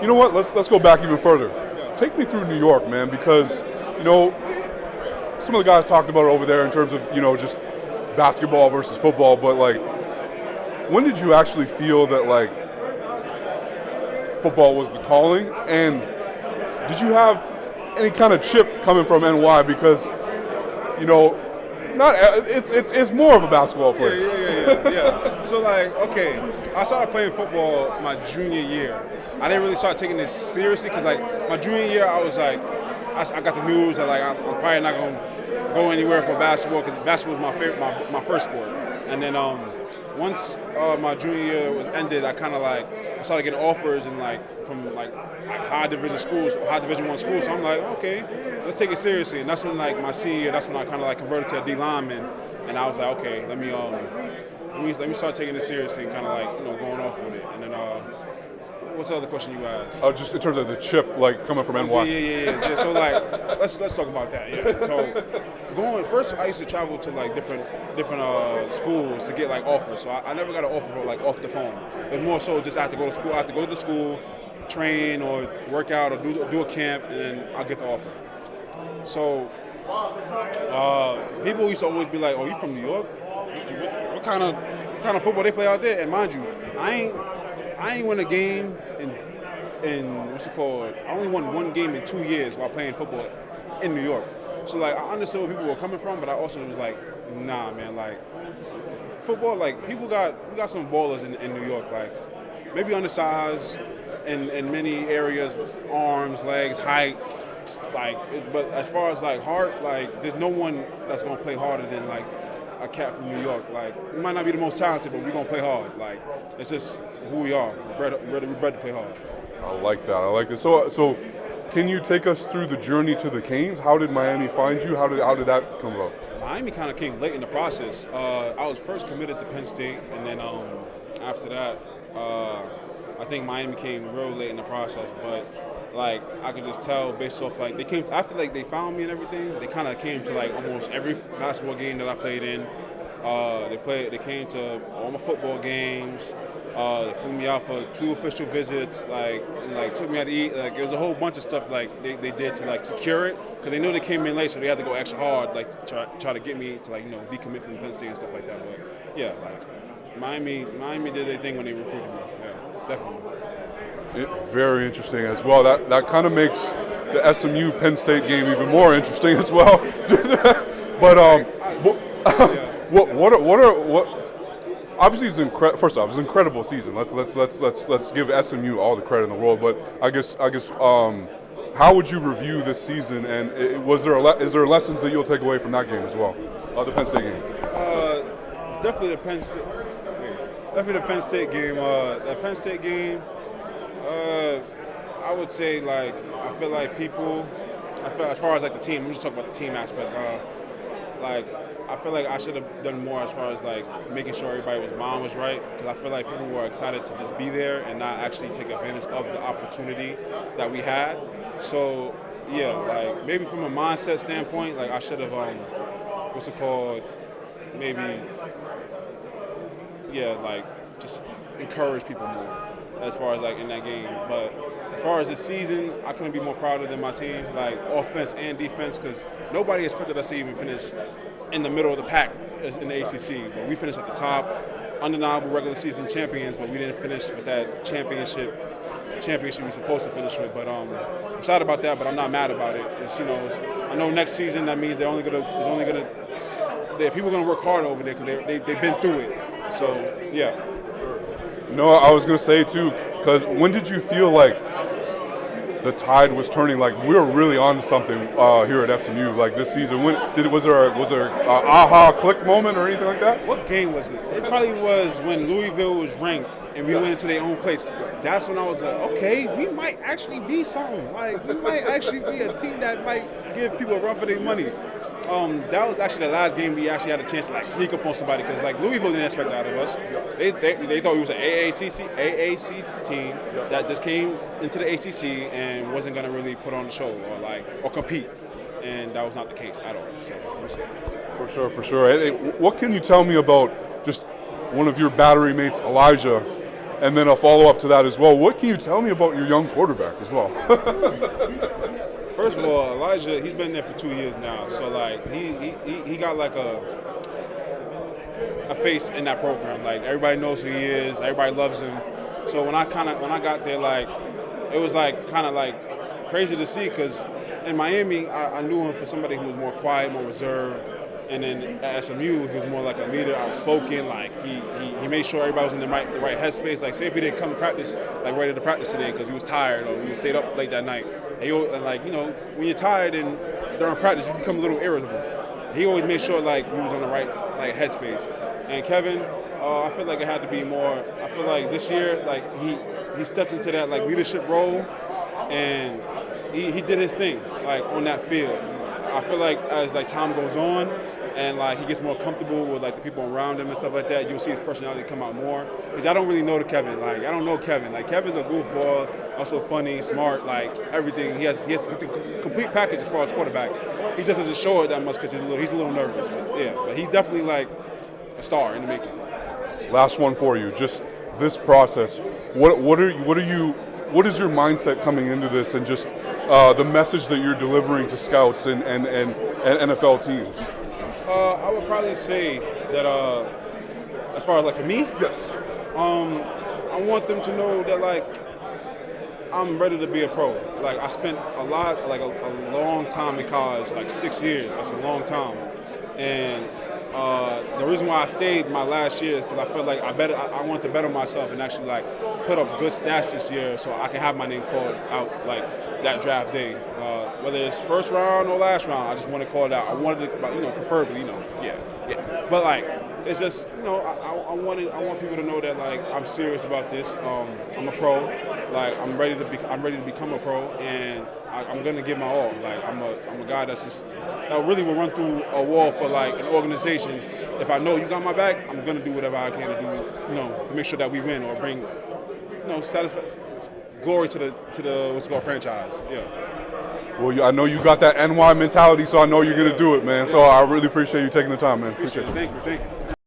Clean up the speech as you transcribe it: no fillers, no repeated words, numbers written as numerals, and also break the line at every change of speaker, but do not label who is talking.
You know what? Let's go back even further. Take me through New York, man, because some of the guys talked about it over there in terms of just basketball versus football, but like, when did you actually feel that like football was the calling, and did you have any kind of chip coming from NY because not it's more of a basketball place.
Yeah. So like, okay, I started playing football my junior year. I didn't really start taking this seriously because like my junior year, I was like, I got the news that like I'm probably not gonna go anywhere for basketball because basketball was my favorite, my first sport. And then once my junior year was ended, I kind of like I started getting offers and like from like high division one schools. So I'm like, okay, let's take it seriously. And that's when like my senior year, that's when I kind of like converted to a D lineman, and I was like, okay, let me start taking it seriously and kind of like going off with it. And then what's the other question you asked?
Just in terms of the chip, like coming from NY.
Yeah. So like, let's talk about that. Yeah. So first, I used to travel to like different schools to get like offers. So I never got an offer for, like off the phone. It was more so just I had to go to school. I had to go to school, train or work out or do a camp, and then I'll get the offer. So people used to always be like, "Oh, you from New York? What kind of football they play out there?" And mind you, I ain't won a game in what's it called? I only won one game in 2 years while playing football in New York. So like I understood where people were coming from, but I also was like, nah, man, like football, like we got some ballers in New York, like maybe undersized in many areas, arms, legs, height, like. But as far as like heart, like there's no one that's gonna play harder than like a cat from New York. Like we might not be the most talented, but we're gonna play hard. Like it's just who we are. We're bred to play hard.
I like that. So, can you take us through the journey to the Canes? How did Miami find you? How did that come about?
Miami kind of came late in the process. I was first committed to Penn State, and then after that, I think Miami came real late in the process. But like I could just tell based off like they came after like they found me and everything. They kind of came to like almost every basketball game that I played in. They came to all my football games. They flew me out for 2 official visits, like took me out to eat. Like it was a whole bunch of stuff like they did to like secure it because they knew they came in late, so they had to go extra hard, like to try to get me to like decommit from Penn State and stuff like that. But yeah, like Miami did their thing when they recruited me. Yeah, definitely.
Very interesting as well. That kind of makes the SMU Penn State game even more interesting as well. But what? Obviously, first off, it's an incredible season. Let's give SMU all the credit in the world. But I guess, how would you review this season? And is there lessons that you'll take away from that game as well, the Penn State game?
Definitely the Penn State. Definitely the Penn State game. The Penn State game. I would say like I feel as far as like the team. I'm just talking about the team aspect. I feel like I should have done more as far as like making sure everybody's mind was right, because I feel like people were excited to just be there and not actually take advantage of the opportunity that we had. So yeah, like maybe from a mindset standpoint, like I should have like just encourage people more as far as like in that game. But as far as this season, I couldn't be more prouder than my team, like offense and defense, because nobody expected us to even finish in the middle of the pack in the ACC. But we finished at the top, undeniable regular season champions, but we didn't finish with that championship we're supposed to finish with. But I'm sad about that, but I'm not mad about it. I know next season that means people are gonna work hard over there because they've been through it. So yeah.
No, I was gonna say too, because when did you feel like the tide was turning? Like we were really on to something here at SMU, like this season. Was there a aha click moment or anything like that?
What game was it? It probably was when Louisville was ranked and we went into their own place. That's when I was like, okay, we might actually be something. Like we might actually be a team that might give people a run for their money. That was actually the last game we actually had a chance to like sneak up on somebody, because like Louisville didn't expect that out of us. They thought it was an AAC team that just came into the ACC and wasn't going to really put on the show or compete, and that was not the case at all. So we'll see.
For sure. Hey, what can you tell me about just one of your battery mates, Elijah? And then a follow-up to that as well. What can you tell me about your young quarterback as well?
First of all, Elijah, he's been there for 2 years now. So, like, he got, like, a face in that program. Like, everybody knows who he is. Everybody loves him. So when I got there, like, it was, like, kind of, like, crazy to see because in Miami, I knew him for somebody who was more quiet, more reserved. And then at SMU, he was more like a leader, outspoken. Like he made sure everybody was in the right headspace. Like say if he didn't come to practice, like ready to practice today because he was tired or he stayed up late that night. And like when you're tired and during practice, you become a little irritable. He always made sure like he was on the right like headspace. And Kevin, I feel like it had to be more. I feel like this year, like he stepped into that like leadership role, and he did his thing like on that field. I feel like as like time goes on and like he gets more comfortable with like the people around him and stuff like that, you'll see his personality come out more. Because I don't really know Kevin. Like I don't know Kevin. Like Kevin's a goofball, also funny, smart, like everything. He's a complete package as far as quarterback. He just doesn't show it that much because he's a little nervous. But he's definitely like a star in the making.
Last one for you. Just this process. What is your mindset coming into this, and just the message that you're delivering to scouts and NFL teams?
I would probably say that as far as like for me,
yes.
I want them to know that like I'm ready to be a pro. Like I spent a long time in college, like 6 years. That's a long time, and the reason why I stayed my last year is because I felt like I wanted to better myself and actually like put up good stats this year so I can have my name called out like that draft day. Whether it's first round or last round, I just want to call it out. I wanted it, preferably, yeah. But like, it's just, I want people to know that like I'm serious about this. I'm a pro. Like I'm ready to become a pro, and I'm gonna give my all. Like I'm a guy that really will run through a wall for like an organization. If I know you got my back, I'm gonna do whatever I can to do, to make sure that we win or bring, glory to the what's called franchise. Yeah.
Well, I know you got that NY mentality, so I know you're gonna do it, man. So I really appreciate you taking the time, man. Appreciate it.
Thank you.